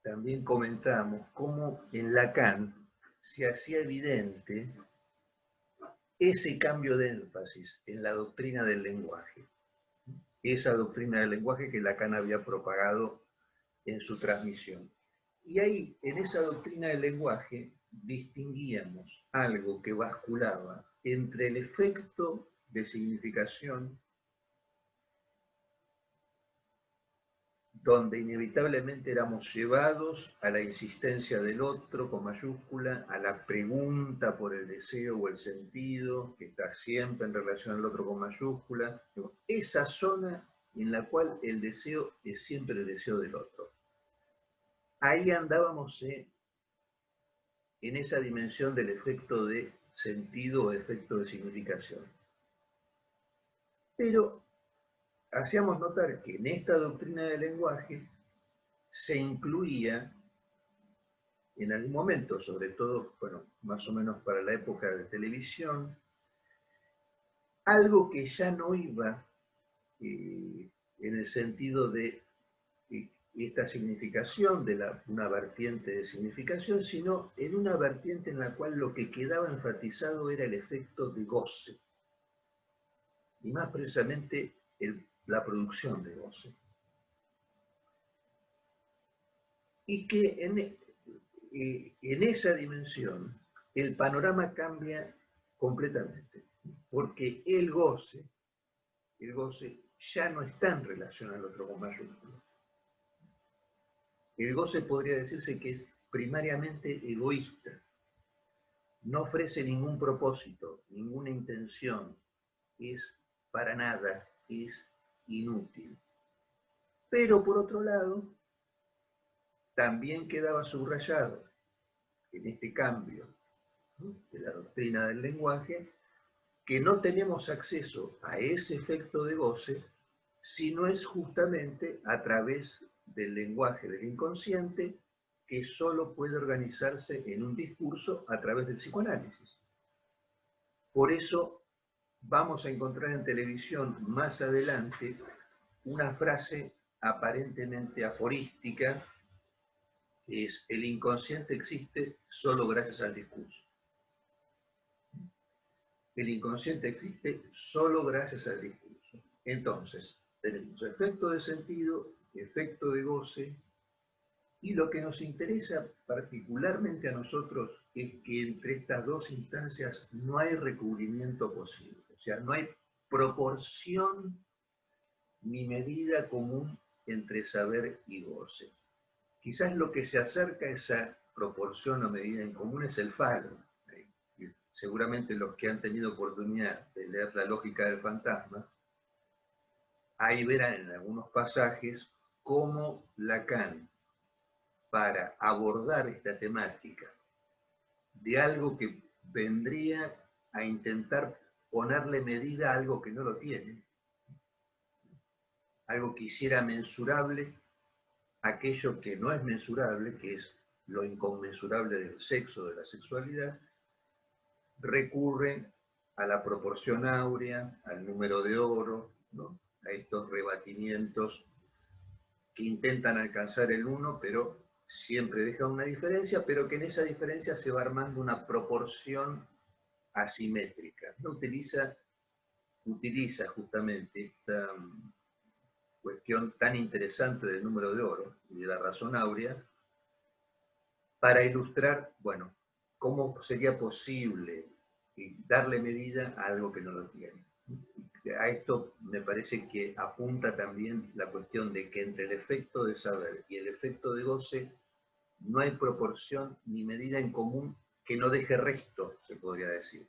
también comentamos cómo en Lacan se hacía evidente ese cambio de énfasis en la doctrina del lenguaje, esa doctrina del lenguaje que Lacan había propagado en su transmisión. Y ahí, en esa doctrina del lenguaje, distinguíamos algo que basculaba entre el efecto de significación, donde inevitablemente éramos llevados a la insistencia del otro con mayúscula, a la pregunta por el deseo o el sentido, que está siempre en relación al otro con mayúscula, esa zona en la cual el deseo es siempre el deseo del otro. Ahí andábamos en esa dimensión del efecto de sentido o efecto de significación. Pero hacíamos notar que en esta doctrina del lenguaje se incluía en algún momento, sobre todo, bueno, más o menos para la época de televisión, algo que ya no iba en el sentido de esta significación, de una vertiente de significación, sino en una vertiente en la cual lo que quedaba enfatizado era el efecto de goce, y más precisamente la producción de goce. Y que en esa dimensión el panorama cambia completamente, porque el goce ya no está en relación al otro con mayúsculas. El goce podría decirse que es primariamente egoísta, no ofrece ningún propósito, ninguna intención, es para nada, es inútil. Pero por otro lado, también quedaba subrayado en este cambio, ¿no?, de la doctrina del lenguaje, que no tenemos acceso a ese efecto de goce si no es justamente a través del lenguaje del inconsciente, que solo puede organizarse en un discurso a través del psicoanálisis. Por eso vamos a encontrar en televisión más adelante una frase aparentemente aforística, que es: el inconsciente existe solo gracias al discurso. El inconsciente existe solo gracias al discurso. Entonces, tenemos efecto de sentido, efecto de goce, y lo que nos interesa particularmente a nosotros es que entre estas dos instancias no hay recubrimiento posible. O sea, no hay proporción ni medida común entre saber y goce. Quizás lo que se acerca a esa proporción o medida en común es el falo. Seguramente los que han tenido oportunidad de leer La lógica del fantasma, ahí verán en algunos pasajes cómo Lacan, para abordar esta temática de algo que vendría a intentar ponerle medida a algo que no lo tiene, algo que hiciera mensurable aquello que no es mensurable, que es lo inconmensurable del sexo, de la sexualidad, recurre a la proporción áurea, al número de oro, ¿no?, a estos rebatimientos que intentan alcanzar el uno, pero siempre dejan una diferencia, pero que en esa diferencia se va armando una proporción asimétrica. ¿No? Utiliza justamente esta cuestión tan interesante del número de oro y de la razón áurea para ilustrar, bueno, cómo sería posible darle medida a algo que no lo tiene. A esto me parece que apunta también la cuestión de que entre el efecto de saber y el efecto de goce no hay proporción ni medida en común que no deje resto, se podría decir.